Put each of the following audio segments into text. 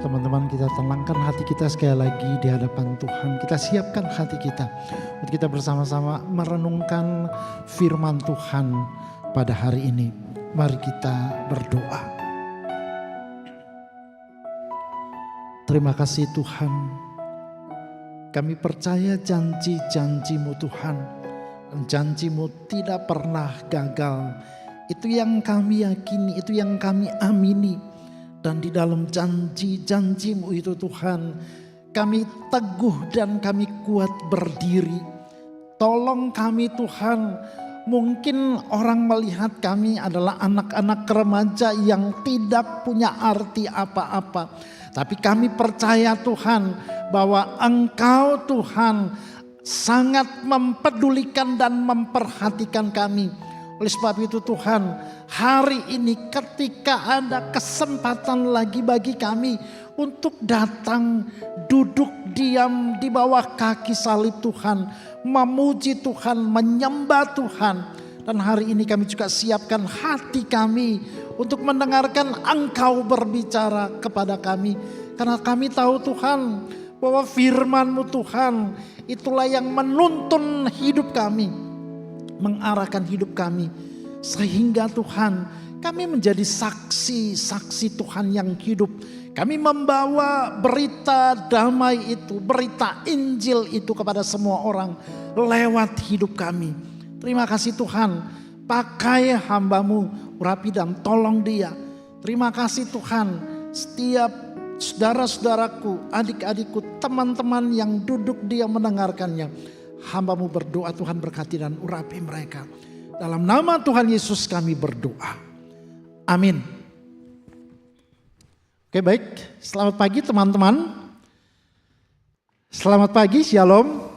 Teman-teman, kita tenangkan hati kita sekali lagi di hadapan Tuhan. Kita siapkan hati kita untuk kita bersama-sama merenungkan firman Tuhan pada hari ini. Mari kita berdoa. Terima kasih Tuhan. Kami percaya janji-janji-Mu Tuhan. Janji-Mu tidak pernah gagal. Itu yang kami yakini, itu yang kami amini. Dan di dalam janji-janji-Mu itu Tuhan, kami teguh dan kami kuat berdiri. Tolong kami Tuhan, mungkin orang melihat kami adalah anak-anak remaja yang tidak punya arti apa-apa. Tapi kami percaya Tuhan bahwa Engkau Tuhan sangat mempedulikan dan memperhatikan kami. Oleh sebab itu Tuhan, hari ini ketika ada kesempatan lagi bagi kami untuk datang duduk diam di bawah kaki salib Tuhan, memuji Tuhan, menyembah Tuhan. Dan hari ini kami juga siapkan hati kami untuk mendengarkan Engkau berbicara kepada kami. Karena kami tahu Tuhan bahwa firman-Mu Tuhan itulah yang menuntun hidup kami, mengarahkan hidup kami, sehingga Tuhan kami menjadi saksi-saksi Tuhan yang hidup. Kami membawa berita damai itu, berita Injil itu kepada semua orang lewat hidup kami. Terima kasih Tuhan, pakai hamba-Mu, urapi dan tolong dia. Terima kasih Tuhan, setiap saudara-saudaraku, adik-adikku, teman-teman yang duduk dia mendengarkannya. Hamba-Mu berdoa Tuhan berkati dan urapi mereka. Dalam nama Tuhan Yesus kami berdoa. Amin. Oke baik, selamat pagi teman-teman. Selamat pagi, shalom.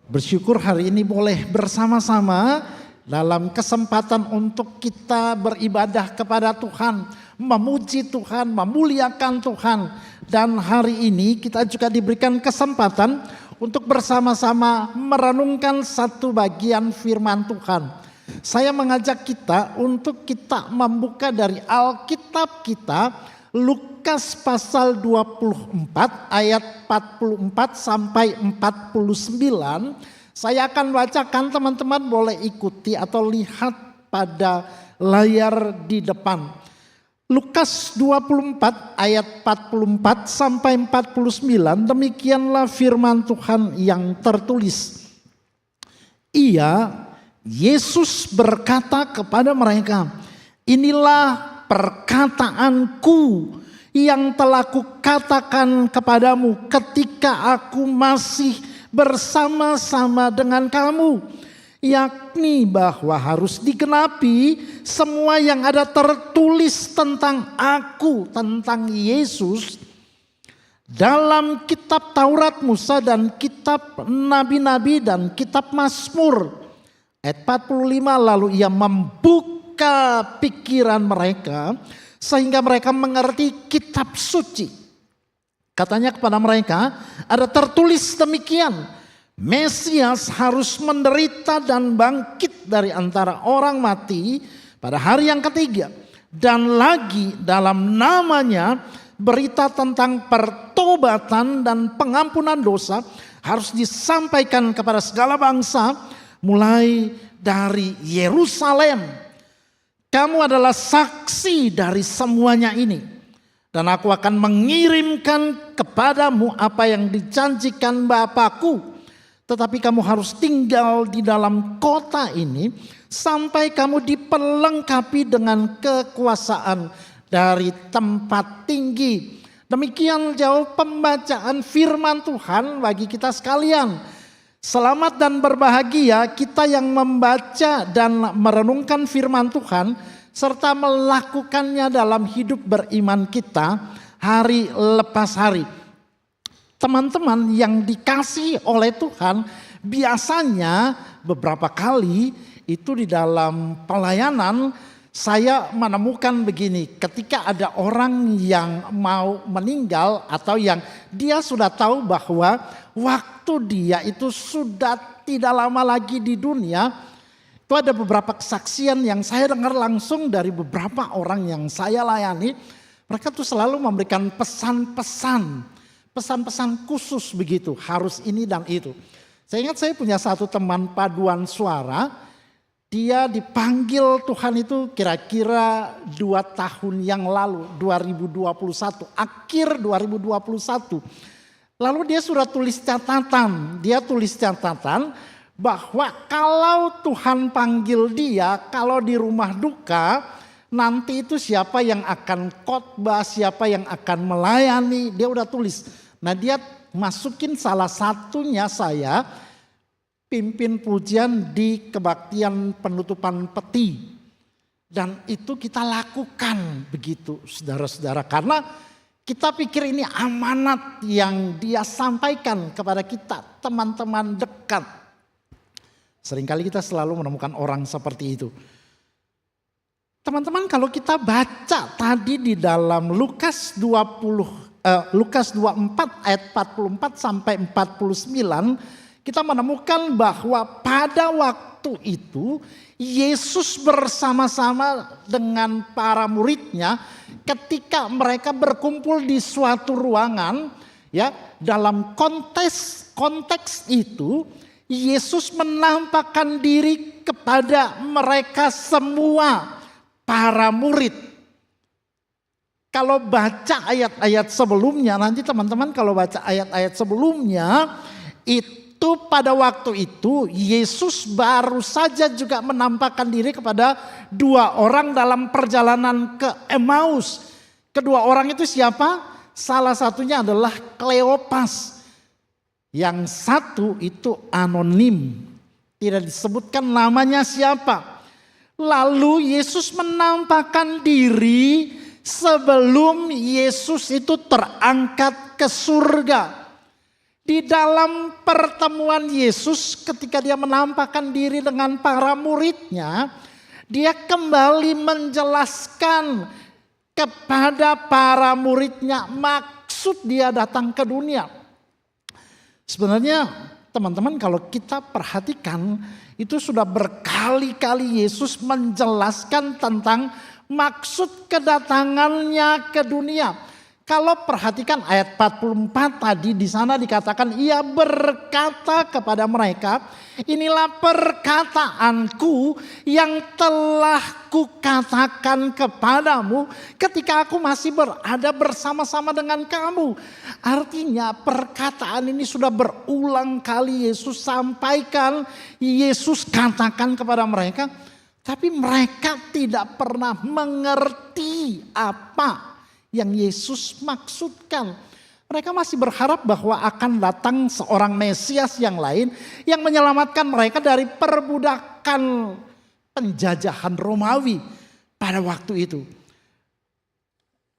Bersyukur hari ini boleh bersama-sama dalam kesempatan untuk kita beribadah kepada Tuhan. Memuji Tuhan, memuliakan Tuhan. Dan hari ini kita juga diberikan kesempatan untuk bersama-sama merenungkan satu bagian firman Tuhan. Saya mengajak kita untuk kita membuka dari Alkitab kita, Lukas pasal 24 ayat 44 sampai 49. Saya akan bacakan, teman-teman boleh ikuti atau lihat pada layar di depan. Lukas 24 ayat 44 sampai 49, demikianlah firman Tuhan yang tertulis. Yesus berkata kepada mereka, inilah perkataanku yang telah kukatakan kepadamu ketika aku masih bersama-sama dengan kamu. Yakni bahwa harus digenapi semua yang ada tertulis tentang aku, tentang Yesus dalam kitab Taurat Musa dan kitab Nabi-Nabi dan kitab Mazmur. Ayat 45, lalu ia membuka pikiran mereka sehingga mereka mengerti kitab suci. Katanya kepada mereka, ada tertulis demikian. Mesias harus menderita dan bangkit dari antara orang mati pada hari yang ketiga. Dan lagi dalam namanya berita tentang pertobatan dan pengampunan dosa harus disampaikan kepada segala bangsa mulai dari Yerusalem. Kamu adalah saksi dari semuanya ini. Dan aku akan mengirimkan kepadamu apa yang dijanjikan Bapakku. Tetapi kamu harus tinggal di dalam kota ini sampai kamu diperlengkapi dengan kekuasaan dari tempat tinggi. Demikian jauh pembacaan firman Tuhan bagi kita sekalian. Selamat dan berbahagia kita yang membaca dan merenungkan firman Tuhan serta melakukannya dalam hidup beriman kita hari lepas hari. Teman-teman yang dikasihi oleh Tuhan, biasanya beberapa kali itu di dalam pelayanan saya menemukan begini, ketika ada orang yang mau meninggal atau yang dia sudah tahu bahwa waktu dia itu sudah tidak lama lagi di dunia, itu ada beberapa kesaksian yang saya dengar langsung dari beberapa orang yang saya layani. Mereka tuh selalu memberikan pesan-pesan khusus begitu, harus ini dan itu. Saya ingat saya punya satu teman paduan suara, dia dipanggil Tuhan itu kira-kira 2 tahun yang lalu, 2021, akhir 2021. Lalu dia sudah tulis catatan, bahwa kalau Tuhan panggil dia, kalau di rumah duka, nanti itu siapa yang akan khotbah, siapa yang akan melayani, dia udah tulis. Nah dia masukin salah satunya saya pimpin pujian di kebaktian penutupan peti. Dan itu kita lakukan begitu saudara-saudara. Karena kita pikir ini amanat yang dia sampaikan kepada kita, teman-teman dekat. Seringkali kita selalu menemukan orang seperti itu. Teman-teman, kalau kita baca tadi di dalam Lukas 24 ayat 44 sampai 49, kita menemukan bahwa pada waktu itu Yesus bersama-sama dengan para muridnya ketika mereka berkumpul di suatu ruangan, ya, dalam konteks itu Yesus menampakkan diri kepada mereka semua. Para murid. Kalau baca ayat-ayat sebelumnya, nanti teman-teman kalau baca ayat-ayat sebelumnya, itu pada waktu itu Yesus baru saja juga menampakkan diri kepada 2 orang dalam perjalanan ke Emmaus. Kedua orang itu siapa? Salah satunya adalah Kleopas. Yang satu itu anonim, tidak disebutkan namanya siapa. Lalu Yesus menampakkan diri sebelum Yesus itu terangkat ke surga. Di dalam pertemuan Yesus ketika dia menampakkan diri dengan para muridnya, dia kembali menjelaskan kepada para muridnya maksud dia datang ke dunia. Sebenarnya teman-teman kalau kita perhatikan, itu sudah berkali-kali Yesus menjelaskan tentang maksud kedatangannya ke dunia. Kalau perhatikan ayat 44 tadi, di sana dikatakan ia berkata kepada mereka, inilah perkataanku yang telah kukatakan kepadamu ketika aku masih berada bersama-sama dengan kamu. Artinya perkataan ini sudah berulang kali Yesus sampaikan, Yesus katakan kepada mereka, tapi mereka tidak pernah mengerti apa yang Yesus maksudkan. Mereka masih berharap bahwa akan datang seorang Mesias yang lain yang menyelamatkan mereka dari perbudakan penjajahan Romawi pada waktu itu.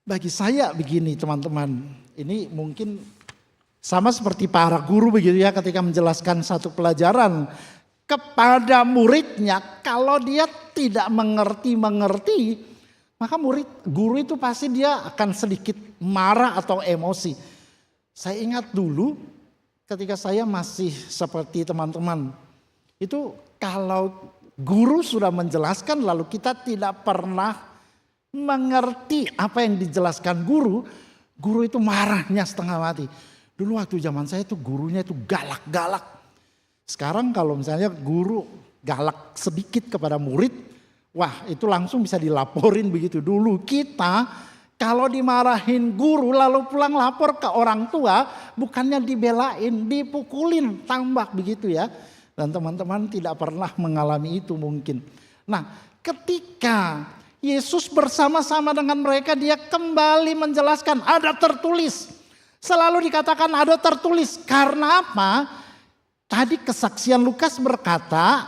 Bagi saya begini teman-teman, ini mungkin sama seperti para guru begitu ya, ketika menjelaskan satu pelajaran kepada muridnya, kalau dia tidak mengerti, maka guru itu pasti dia akan sedikit marah atau emosi. Saya ingat dulu ketika saya masih seperti teman-teman, itu kalau guru sudah menjelaskan lalu kita tidak pernah mengerti apa yang dijelaskan guru itu marahnya setengah mati. Dulu waktu zaman saya itu gurunya itu galak-galak. Sekarang kalau misalnya guru galak sedikit kepada murid, wah itu langsung bisa dilaporin begitu. Dulu kita kalau dimarahin guru lalu pulang lapor ke orang tua, bukannya dibelain, dipukulin, tambah begitu ya. Dan teman-teman tidak pernah mengalami itu mungkin. Nah ketika Yesus bersama-sama dengan mereka, dia kembali menjelaskan, ada tertulis. Selalu dikatakan ada tertulis, karena apa? Tadi kesaksian Lukas berkata,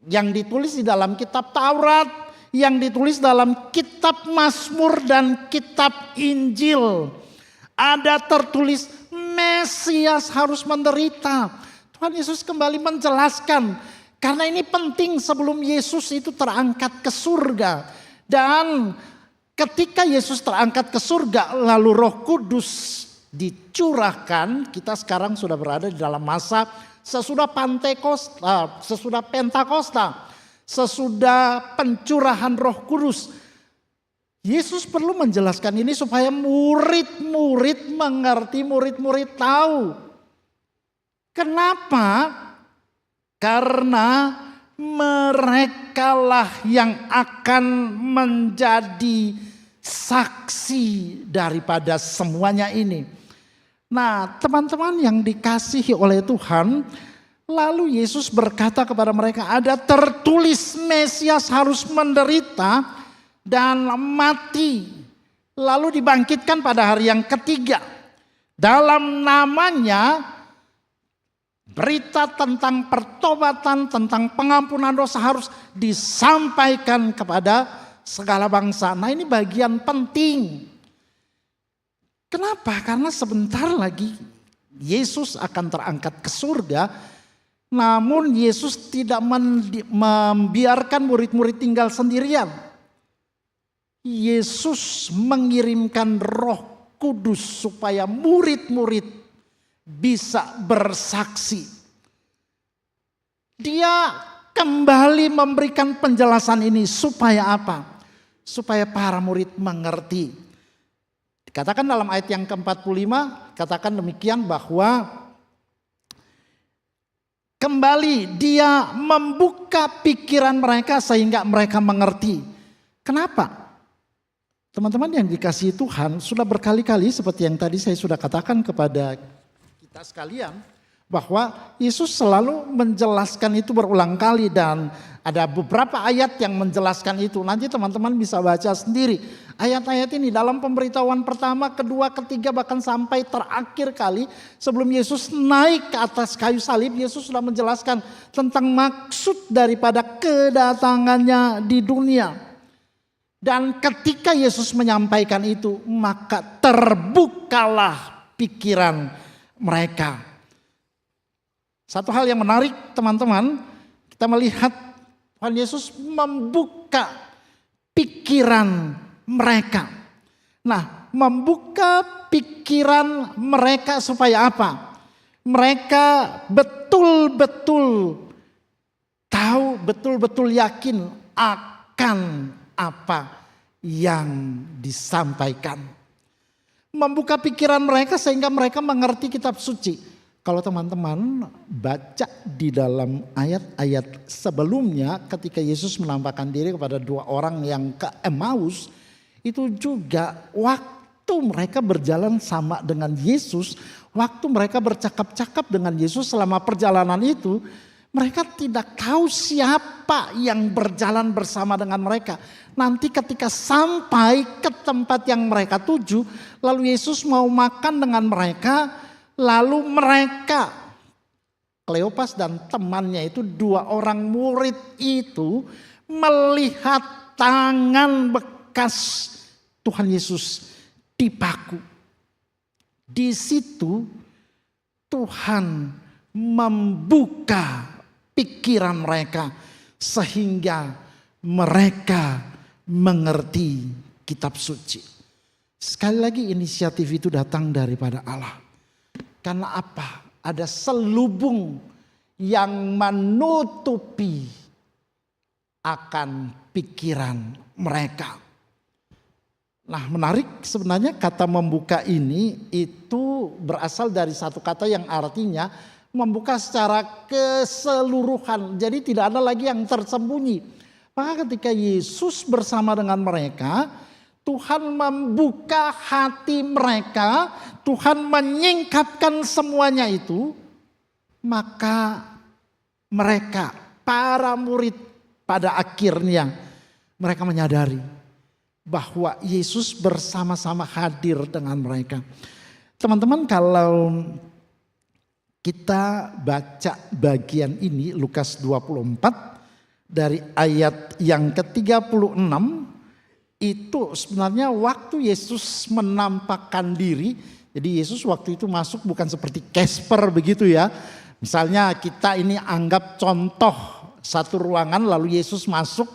yang ditulis di dalam kitab Taurat, yang ditulis dalam kitab Mazmur dan kitab Injil. Ada tertulis Mesias harus menderita. Tuhan Yesus kembali menjelaskan, karena ini penting sebelum Yesus itu terangkat ke surga. Dan ketika Yesus terangkat ke surga lalu Roh Kudus dicurahkan, kita sekarang sudah berada di dalam masa sesudah Pentakosta, sesudah pencurahan Roh Kudus. Yesus perlu menjelaskan ini supaya murid-murid mengerti, murid-murid tahu. Kenapa? Karena merekalah yang akan menjadi saksi daripada semuanya ini. Nah, teman-teman yang dikasihi oleh Tuhan, lalu Yesus berkata kepada mereka, ada tertulis Mesias harus menderita dan mati, lalu dibangkitkan pada hari yang ketiga. Dalam namanya berita tentang pertobatan, tentang pengampunan dosa harus disampaikan kepada segala bangsa. Nah, ini bagian penting. Kenapa? Karena sebentar lagi Yesus akan terangkat ke surga. Namun Yesus tidak membiarkan murid-murid tinggal sendirian. Yesus mengirimkan Roh Kudus supaya murid-murid bisa bersaksi. Dia kembali memberikan penjelasan ini supaya apa? Supaya para murid mengerti. Dikatakan dalam ayat yang ke-45, katakan demikian bahwa kembali dia membuka pikiran mereka sehingga mereka mengerti. Kenapa? Teman-teman yang dikasihi Tuhan, sudah berkali-kali seperti yang tadi saya sudah katakan kepada kita sekalian, bahwa Yesus selalu menjelaskan itu berulang kali dan ada beberapa ayat yang menjelaskan itu. Nanti teman-teman bisa baca sendiri. Ayat-ayat ini dalam pemberitahuan pertama, kedua, ketiga, bahkan sampai terakhir kali sebelum Yesus naik ke atas kayu salib, Yesus sudah menjelaskan tentang maksud daripada kedatangannya di dunia. Dan ketika Yesus menyampaikan itu, maka terbukalah pikiran mereka. Satu hal yang menarik teman-teman, kita melihat Tuhan Yesus membuka pikiran mereka. Nah, membuka pikiran mereka supaya apa? Mereka betul-betul tahu, betul-betul yakin akan apa yang disampaikan. Membuka pikiran mereka sehingga mereka mengerti kitab suci. Kalau teman-teman baca di dalam ayat-ayat sebelumnya ketika Yesus menampakkan diri kepada dua orang yang ke Emmaus, itu juga waktu mereka berjalan sama dengan Yesus, waktu mereka bercakap-cakap dengan Yesus selama perjalanan itu, mereka tidak tahu siapa yang berjalan bersama dengan mereka. Nanti ketika sampai ke tempat yang mereka tuju, lalu Yesus mau makan dengan mereka, lalu mereka, Kleopas dan temannya itu, dua orang murid itu melihat tangan bekas Tuhan Yesus dipaku. Di situ Tuhan membuka pikiran mereka sehingga mereka mengerti kitab suci. Sekali lagi inisiatif itu datang daripada Allah. Karena apa? Ada selubung yang menutupi akan pikiran mereka. Nah, menarik sebenarnya kata membuka ini itu berasal dari satu kata yang artinya membuka secara keseluruhan. Jadi tidak ada lagi yang tersembunyi. Maka ketika Yesus bersama dengan mereka, Tuhan membuka hati mereka, Tuhan menyingkapkan semuanya itu, maka mereka, para murid pada akhirnya mereka menyadari bahwa Yesus bersama-sama hadir dengan mereka. Teman-teman, kalau kita baca bagian ini Lukas 24 dari ayat yang ke-36, itu sebenarnya waktu Yesus menampakkan diri. Jadi Yesus waktu itu masuk bukan seperti Casper begitu ya. Misalnya kita ini anggap contoh satu ruangan lalu Yesus masuk.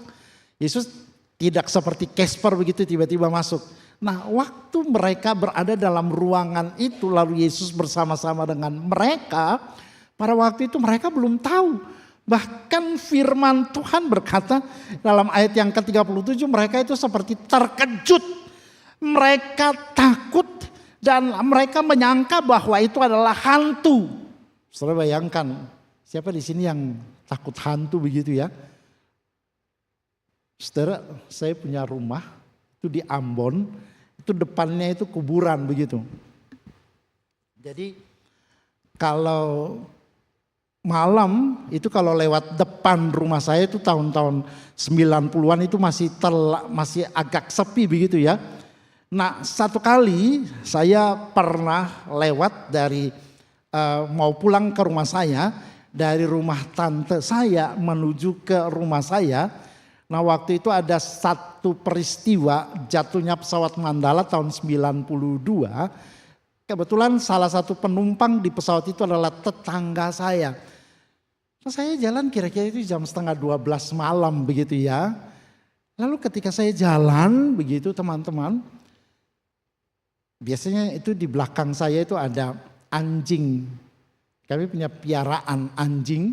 Yesus tidak seperti Casper begitu tiba-tiba masuk. Nah, waktu mereka berada dalam ruangan itu lalu Yesus bersama-sama dengan mereka, pada waktu itu mereka belum tahu Bahkan firman Tuhan berkata dalam ayat yang ke-37, mereka itu seperti terkejut. Mereka takut dan mereka menyangka bahwa itu adalah hantu. Saudara bayangkan, siapa di sini yang takut hantu begitu ya? Saudara, saya punya rumah itu di Ambon, itu depannya itu kuburan begitu. Jadi kalau malam itu kalau lewat depan rumah saya itu tahun-tahun 90-an itu masih agak sepi begitu ya. Nah, satu kali saya pernah lewat dari mau pulang ke rumah saya, dari rumah tante saya menuju ke rumah saya. Nah, waktu itu ada satu peristiwa jatuhnya pesawat Mandala tahun 92. Kebetulan salah satu penumpang di pesawat itu adalah tetangga saya. Nah, saya jalan kira-kira itu jam setengah 12 malam begitu ya. Lalu ketika saya jalan begitu teman-teman, biasanya itu di belakang saya itu ada anjing. Kami punya piaraan anjing.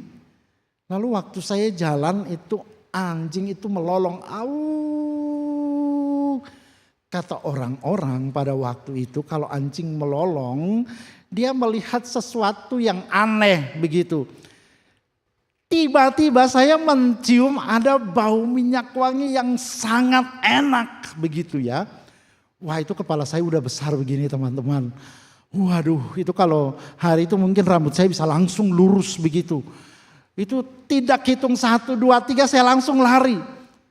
Lalu waktu saya jalan itu anjing itu melolong. Au. Kata orang-orang pada waktu itu kalau anjing melolong, dia melihat sesuatu yang aneh begitu. Tiba-tiba saya mencium ada bau minyak wangi yang sangat enak begitu ya. Wah, itu kepala saya udah besar begini teman-teman. Waduh, itu kalau hari itu mungkin rambut saya bisa langsung lurus begitu. Itu tidak hitung 1, 2, 3 saya langsung lari.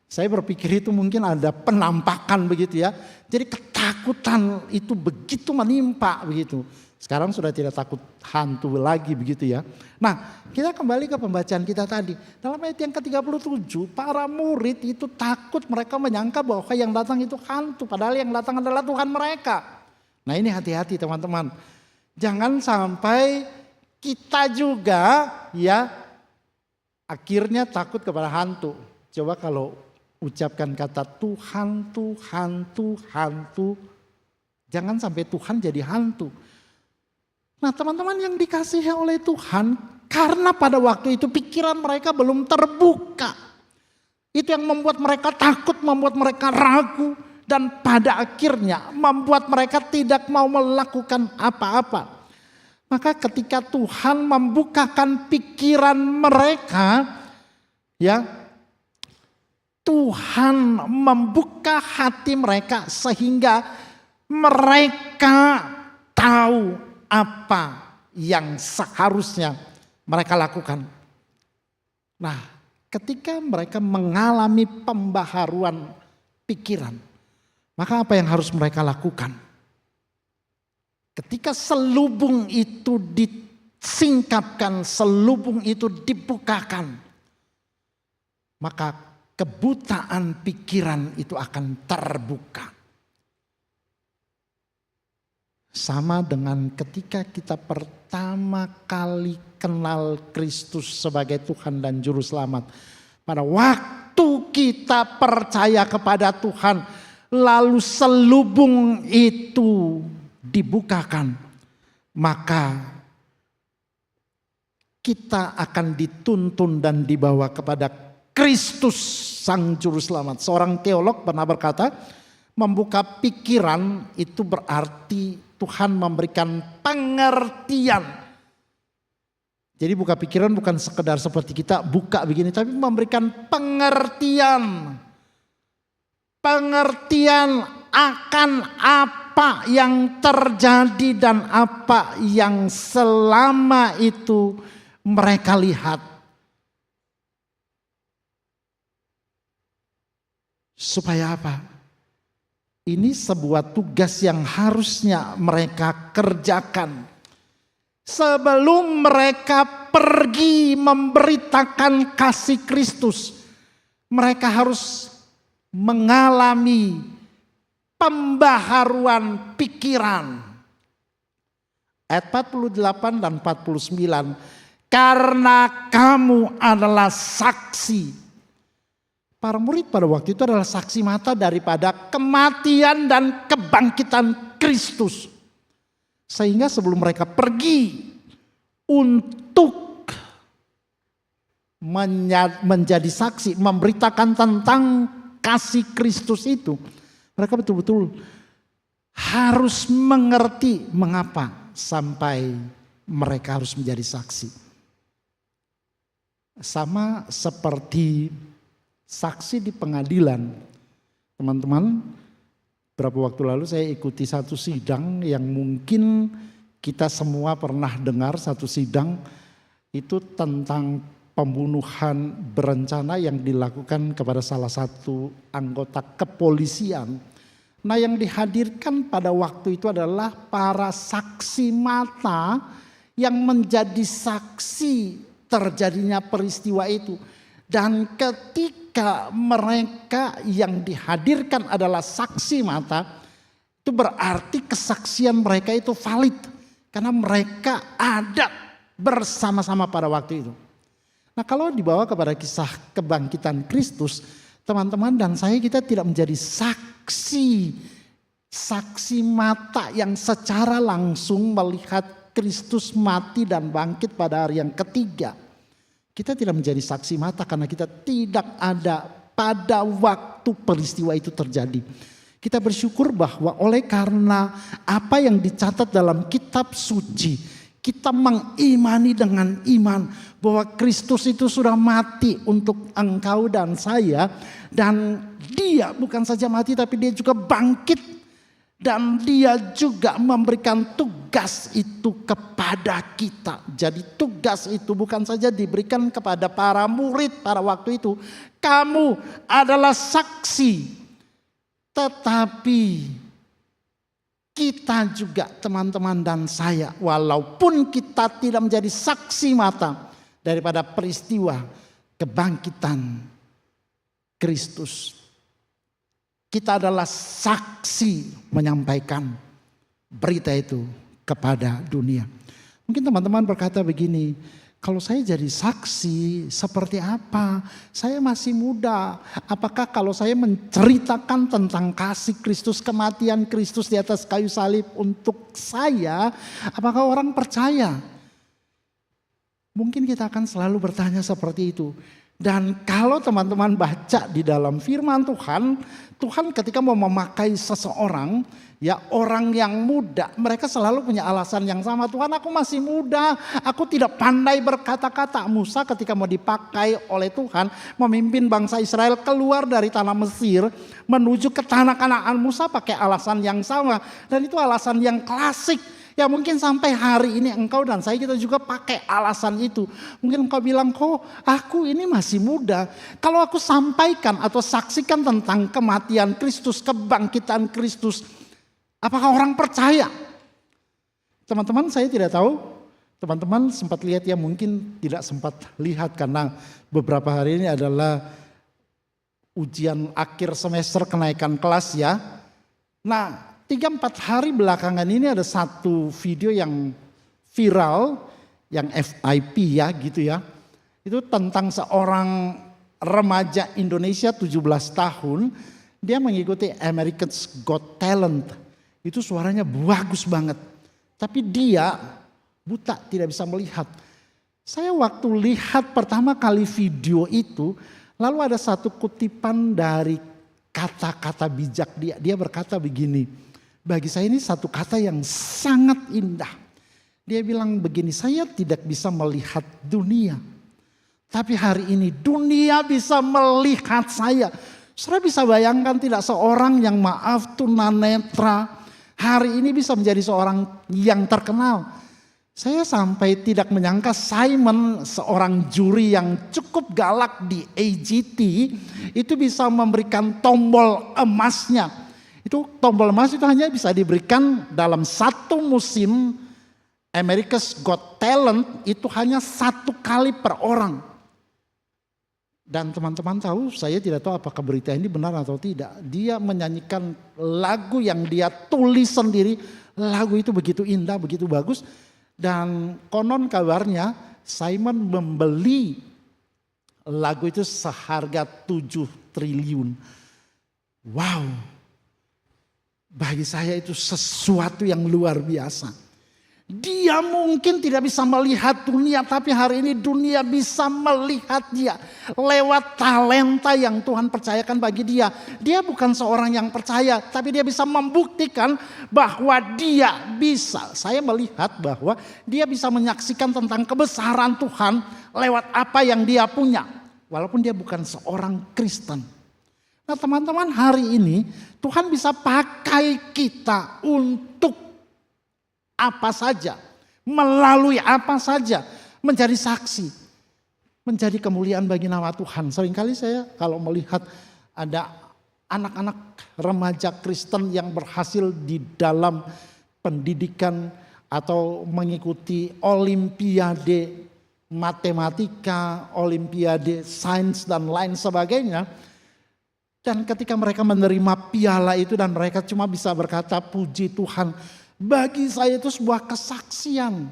Saya berpikir itu mungkin ada penampakan begitu ya. Jadi ketakutan itu begitu menimpa begitu. Sekarang sudah tidak takut hantu lagi begitu ya. Nah, kita kembali ke pembacaan kita tadi. Dalam ayat yang ke-37, para murid itu takut, mereka menyangka bahwa yang datang itu hantu. Padahal yang datang adalah Tuhan mereka. Nah, ini hati-hati teman-teman. Jangan sampai kita juga ya akhirnya takut kepada hantu. Coba kalau ucapkan kata Tuhan, Tuhan, Tuhan. Jangan sampai Tuhan jadi hantu. Nah, teman-teman yang dikasihi oleh Tuhan, karena pada waktu itu pikiran mereka belum terbuka. Itu yang membuat mereka takut, membuat mereka ragu. Dan pada akhirnya membuat mereka tidak mau melakukan apa-apa. Maka ketika Tuhan membukakan pikiran mereka, ya, Tuhan membuka hati mereka sehingga mereka tahu apa yang seharusnya mereka lakukan. Nah, ketika mereka mengalami pembaharuan pikiran, maka apa yang harus mereka lakukan? Ketika selubung itu disingkapkan, selubung itu dibukakan, maka kebutaan pikiran itu akan terbuka. Sama dengan ketika kita pertama kali kenal Kristus sebagai Tuhan dan Juru Selamat. Pada waktu kita percaya kepada Tuhan, lalu selubung itu dibukakan, maka kita akan dituntun dan dibawa kepada Kristus Sang Juru Selamat. Seorang teolog pernah berkata, membuka pikiran itu berarti Tuhan memberikan pengertian. Jadi buka pikiran bukan sekedar seperti kita buka begini, tapi memberikan pengertian. Pengertian akan apa yang terjadi dan apa yang selama itu mereka lihat. Supaya apa? Ini sebuah tugas yang harusnya mereka kerjakan. Sebelum mereka pergi memberitakan kasih Kristus, mereka harus mengalami pembaharuan pikiran. Ayat 48 dan 49. Karena kamu adalah saksi. Para murid pada waktu itu adalah saksi mata daripada kematian dan kebangkitan Kristus. Sehingga sebelum mereka pergi untuk menjadi saksi, memberitakan tentang kasih Kristus itu, mereka betul-betul harus mengerti mengapa sampai mereka harus menjadi saksi. Sama seperti saksi di pengadilan. Teman-teman, beberapa waktu lalu saya ikuti satu sidang yang mungkin kita semua pernah dengar. Satu sidang itu tentang pembunuhan berencana yang dilakukan kepada salah satu anggota kepolisian. Nah, yang dihadirkan pada waktu itu adalah para saksi mata yang menjadi saksi terjadinya peristiwa itu. Dan ketika mereka yang dihadirkan adalah saksi mata, itu berarti kesaksian mereka itu valid. Karena mereka ada bersama-sama pada waktu itu. Nah, kalau dibawa kepada kisah kebangkitan Kristus, teman-teman dan saya, kita tidak menjadi saksi mata yang secara langsung melihat Kristus mati dan bangkit pada hari yang ketiga. Kita tidak menjadi saksi mata karena kita tidak ada pada waktu peristiwa itu terjadi. Kita bersyukur bahwa oleh karena apa yang dicatat dalam kitab suci, kita mengimani dengan iman bahwa Kristus itu sudah mati untuk engkau dan saya. Dan dia bukan saja mati tapi dia juga bangkit. Dan dia juga memberikan tugas itu kepada kita. Jadi tugas itu bukan saja diberikan kepada para murid pada waktu itu. Kamu adalah saksi. Tetapi kita juga, teman-teman dan saya, walaupun kita tidak menjadi saksi mata daripada peristiwa kebangkitan Kristus, kita adalah saksi menyampaikan berita itu kepada dunia. Mungkin teman-teman berkata begini, kalau saya jadi saksi seperti apa? Saya masih muda. Apakah kalau saya menceritakan tentang kasih Kristus, kematian Kristus di atas kayu salib untuk saya, apakah orang percaya? Mungkin kita akan selalu bertanya seperti itu. Dan kalau teman-teman baca di dalam firman Tuhan, Tuhan ketika mau memakai seseorang, ya orang yang muda, mereka selalu punya alasan yang sama. Tuhan, aku masih muda, aku tidak pandai berkata-kata. Musa ketika mau dipakai oleh Tuhan memimpin bangsa Israel keluar dari tanah Mesir menuju ke tanah Kanaan, Musa pakai alasan yang sama. Dan itu alasan yang klasik. Ya mungkin sampai hari ini engkau dan saya kita juga pakai alasan itu. Mungkin engkau bilang, kok aku ini masih muda. Kalau aku sampaikan atau saksikan tentang kematian Kristus, kebangkitan Kristus, apakah orang percaya? Teman-teman, saya tidak tahu. Teman-teman sempat lihat ya, mungkin tidak sempat lihat karena beberapa hari ini adalah ujian akhir semester kenaikan kelas ya. Nah, 3-4 hari belakangan ini ada satu video yang viral, yang FYP ya gitu ya. Itu tentang seorang remaja Indonesia 17 tahun. Dia mengikuti America's Got Talent. Itu suaranya bagus banget. Tapi dia buta, tidak bisa melihat. Saya waktu lihat pertama kali video itu, lalu ada satu kutipan dari kata-kata bijak dia. Dia berkata begini, bagi saya ini satu kata yang sangat indah. Dia bilang begini, saya tidak bisa melihat dunia. Tapi hari ini dunia bisa melihat saya. Saudara bisa bayangkan tidak seorang yang maaf tunanetra hari ini bisa menjadi seorang yang terkenal. Saya sampai tidak menyangka Simon, seorang juri yang cukup galak di AGT, itu bisa memberikan tombol emasnya. Itu tombol emas itu hanya bisa diberikan dalam satu musim America's Got Talent, itu hanya 1 kali per orang. Dan teman-teman tahu, saya tidak tahu apakah berita ini benar atau tidak. Dia menyanyikan lagu yang dia tulis sendiri. Lagu itu begitu indah, begitu bagus. Dan konon kabarnya Simon membeli lagu itu seharga 7 triliun. Wow. Bagi saya itu sesuatu yang luar biasa. Dia Dia mungkin tidak bisa melihat dunia, tapi hari ini dunia bisa melihat dia lewat talenta yang Tuhan percayakan bagi dia. Dia bukan seorang yang percaya, tapi dia bisa membuktikan bahwa dia bisa. Saya melihat bahwa dia bisa menyaksikan tentang kebesaran Tuhan lewat apa yang dia punya. Walaupun dia bukan seorang Kristen. Nah teman-teman, hari ini Tuhan bisa pakai kita untuk apa saja, melalui apa saja, menjadi saksi, menjadi kemuliaan bagi nama Tuhan. Seringkali saya kalau melihat ada anak-anak remaja Kristen yang berhasil di dalam pendidikan atau mengikuti olimpiade matematika, olimpiade sains dan lain sebagainya. Dan ketika mereka menerima piala itu dan mereka cuma bisa berkata puji Tuhan. Bagi saya itu sebuah kesaksian.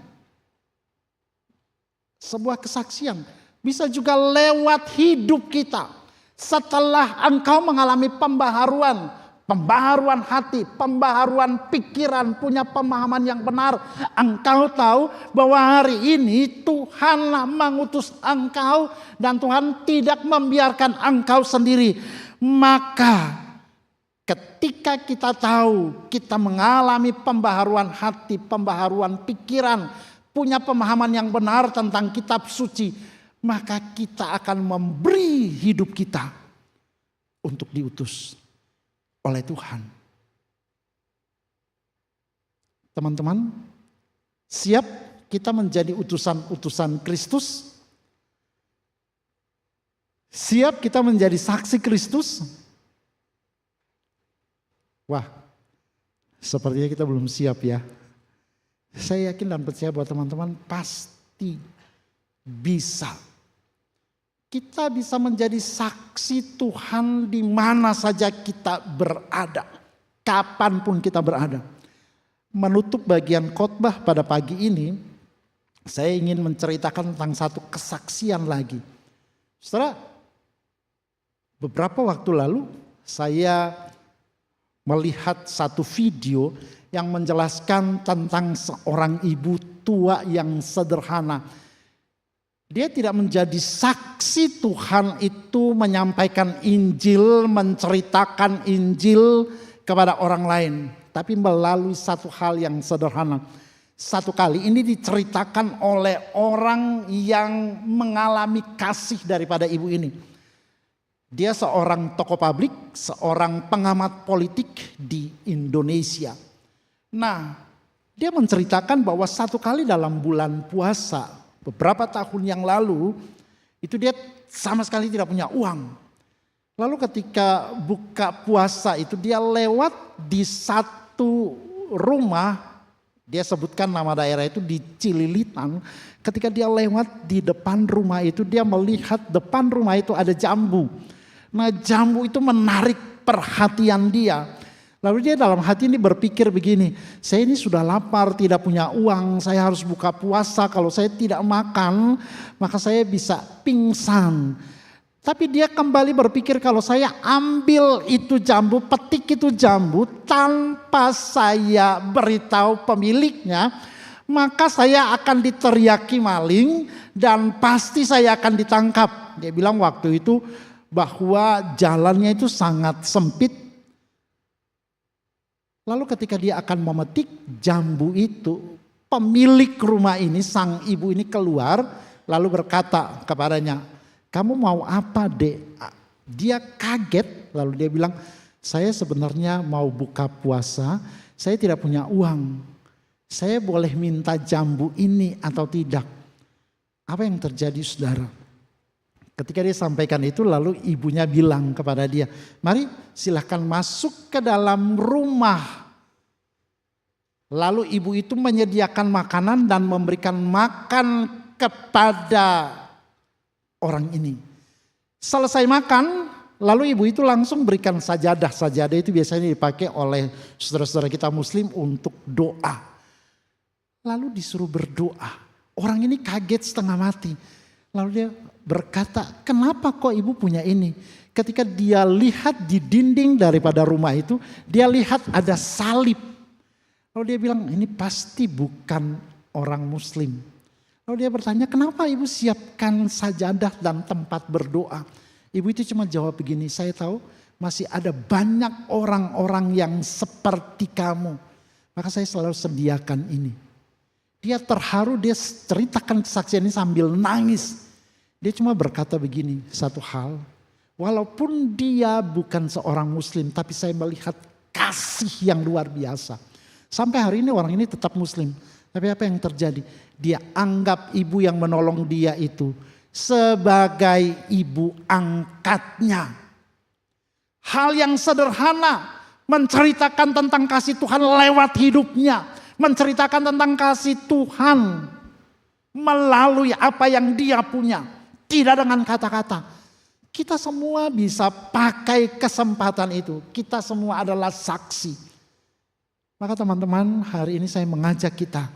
Sebuah kesaksian. Bisa juga lewat hidup kita. Setelah engkau mengalami pembaharuan. Pembaharuan hati, pembaharuan pikiran, punya pemahaman yang benar. Engkau tahu bahwa hari ini Tuhan mengutus engkau. Dan Tuhan tidak membiarkan engkau sendiri. Maka ketika kita tahu kita mengalami pembaharuan hati, pembaharuan pikiran, punya pemahaman yang benar tentang kitab suci, maka kita akan memberi hidup kita untuk diutus oleh Tuhan. Teman-teman, siap kita menjadi utusan-utusan Kristus? Siap kita menjadi saksi Kristus? Wah, sepertinya kita belum siap ya. Saya yakin dan percaya bahwa teman-teman pasti bisa. Kita bisa menjadi saksi Tuhan di mana saja kita berada. Kapanpun kita berada. Menutup bagian khotbah pada pagi ini, saya ingin menceritakan tentang satu kesaksian lagi. Saudara, beberapa waktu lalu saya melihat satu video yang menjelaskan tentang seorang ibu tua yang sederhana. Dia tidak menjadi saksi Tuhan itu menyampaikan Injil, menceritakan Injil kepada orang lain. Tapi melalui satu hal yang sederhana. Satu kali ini diceritakan oleh orang yang mengalami kasih daripada ibu ini. Dia seorang tokoh publik, seorang pengamat politik di Indonesia. Nah, dia menceritakan bahwa satu kali dalam bulan puasa, beberapa tahun yang lalu, itu dia sama sekali tidak punya uang. Lalu ketika buka puasa itu dia lewat di satu rumah, dia sebutkan nama daerah itu di Cililitan. Ketika dia lewat di depan rumah itu, dia melihat depan rumah itu ada jambu. Nah jambu itu menarik perhatian dia. Lalu dia dalam hati ini berpikir begini, saya ini sudah lapar, tidak punya uang, saya harus buka puasa. Kalau saya tidak makan, maka saya bisa pingsan. Tapi dia kembali berpikir kalau saya ambil itu jambu, petik itu jambu tanpa saya beritahu pemiliknya, maka saya akan diteriaki maling dan pasti saya akan ditangkap. Dia bilang waktu itu bahwa jalannya itu sangat sempit. Lalu ketika dia akan memetik jambu itu, pemilik rumah ini, sang ibu ini keluar lalu berkata kepadanya, kamu mau apa dek? Dia kaget lalu dia bilang, saya sebenarnya mau buka puasa, saya tidak punya uang. Saya boleh minta jambu ini atau tidak? Apa yang terjadi saudara? Ketika dia sampaikan itu lalu ibunya bilang kepada dia, mari silahkan masuk ke dalam rumah. Lalu ibu itu menyediakan makanan dan memberikan makan kepada orang ini. Selesai makan, lalu ibu itu langsung berikan sajadah. Sajadah itu biasanya dipakai oleh saudara-saudara kita muslim untuk doa. Lalu disuruh berdoa. Orang ini kaget setengah mati. Lalu dia berkata, kenapa kok ibu punya ini? Ketika dia lihat di dinding daripada rumah itu, dia lihat ada salib. Lalu dia bilang, ini pasti bukan orang muslim. Lalu dia bertanya, kenapa ibu siapkan sajadah dan tempat berdoa? Ibu itu cuma jawab begini, saya tahu masih ada banyak orang-orang yang seperti kamu. Maka saya selalu sediakan ini. Dia terharu, dia ceritakan kesaksian ini sambil nangis. Dia cuma berkata begini, satu hal. Walaupun dia bukan seorang muslim, tapi saya melihat kasih yang luar biasa. Sampai hari ini orang ini tetap muslim. Tapi apa yang terjadi? Dia anggap ibu yang menolong dia itu sebagai ibu angkatnya. Hal yang sederhana, menceritakan tentang kasih Tuhan lewat hidupnya. Menceritakan tentang kasih Tuhan melalui apa yang dia punya. Tidak dengan kata-kata. Kita semua bisa pakai kesempatan itu. Kita semua adalah saksi. Maka teman-teman, hari ini saya mengajak kita.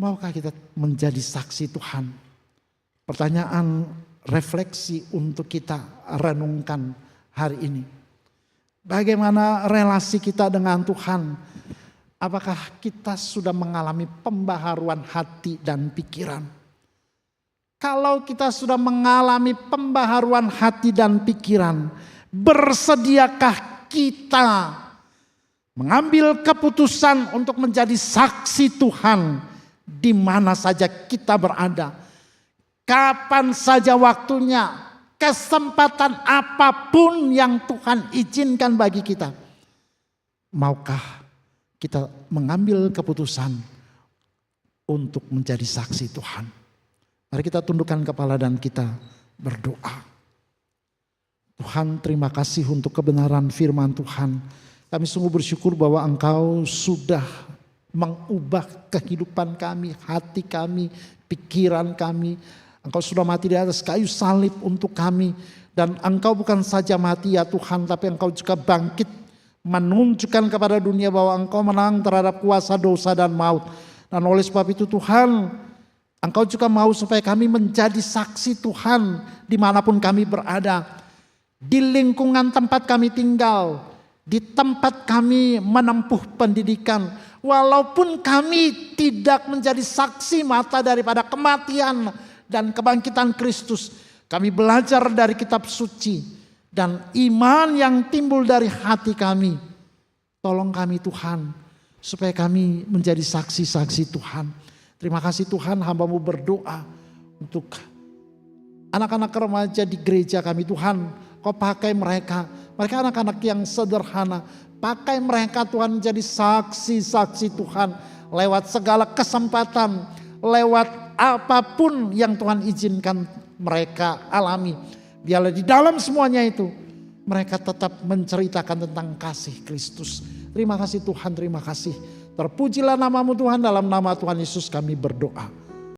Maukah kita menjadi saksi Tuhan? Pertanyaan refleksi untuk kita renungkan hari ini. Bagaimana relasi kita dengan Tuhan? Apakah kita sudah mengalami pembaharuan hati dan pikiran? Kalau kita sudah mengalami pembaharuan hati dan pikiran, bersediakah kita mengambil keputusan untuk menjadi saksi Tuhan di mana saja kita berada? Kapan saja waktunya, kesempatan apapun yang Tuhan izinkan bagi kita. Maukah kita mengambil keputusan untuk menjadi saksi Tuhan? Mari kita tundukkan kepala dan kita berdoa. Tuhan, terima kasih untuk kebenaran firman Tuhan. Kami sungguh bersyukur bahwa Engkau sudah mengubah kehidupan kami, hati kami, pikiran kami. Engkau sudah mati di atas kayu salib untuk kami. Dan Engkau bukan saja mati ya Tuhan, tapi Engkau juga bangkit menunjukkan kepada dunia bahwa Engkau menang terhadap kuasa dosa dan maut. Dan oleh sebab itu Tuhan, Engkau juga mau supaya kami menjadi saksi Tuhan dimanapun kami berada. Di lingkungan tempat kami tinggal, di tempat kami menempuh pendidikan. Walaupun kami tidak menjadi saksi mata daripada kematian dan kebangkitan Kristus, kami belajar dari kitab suci dan iman yang timbul dari hati kami. Tolong kami Tuhan, supaya kami menjadi saksi-saksi Tuhan. Terima kasih Tuhan, hamba-Mu berdoa untuk anak-anak remaja di gereja kami. Tuhan, Kau pakai mereka anak-anak yang sederhana. Pakai mereka Tuhan menjadi saksi-saksi Tuhan lewat segala kesempatan, lewat apapun yang Tuhan izinkan mereka alami. Biarlah di dalam semuanya itu mereka tetap menceritakan tentang kasih Kristus. Terima kasih Tuhan, terima kasih. Terpujilah nama-Mu Tuhan, dalam nama Tuhan Yesus kami berdoa.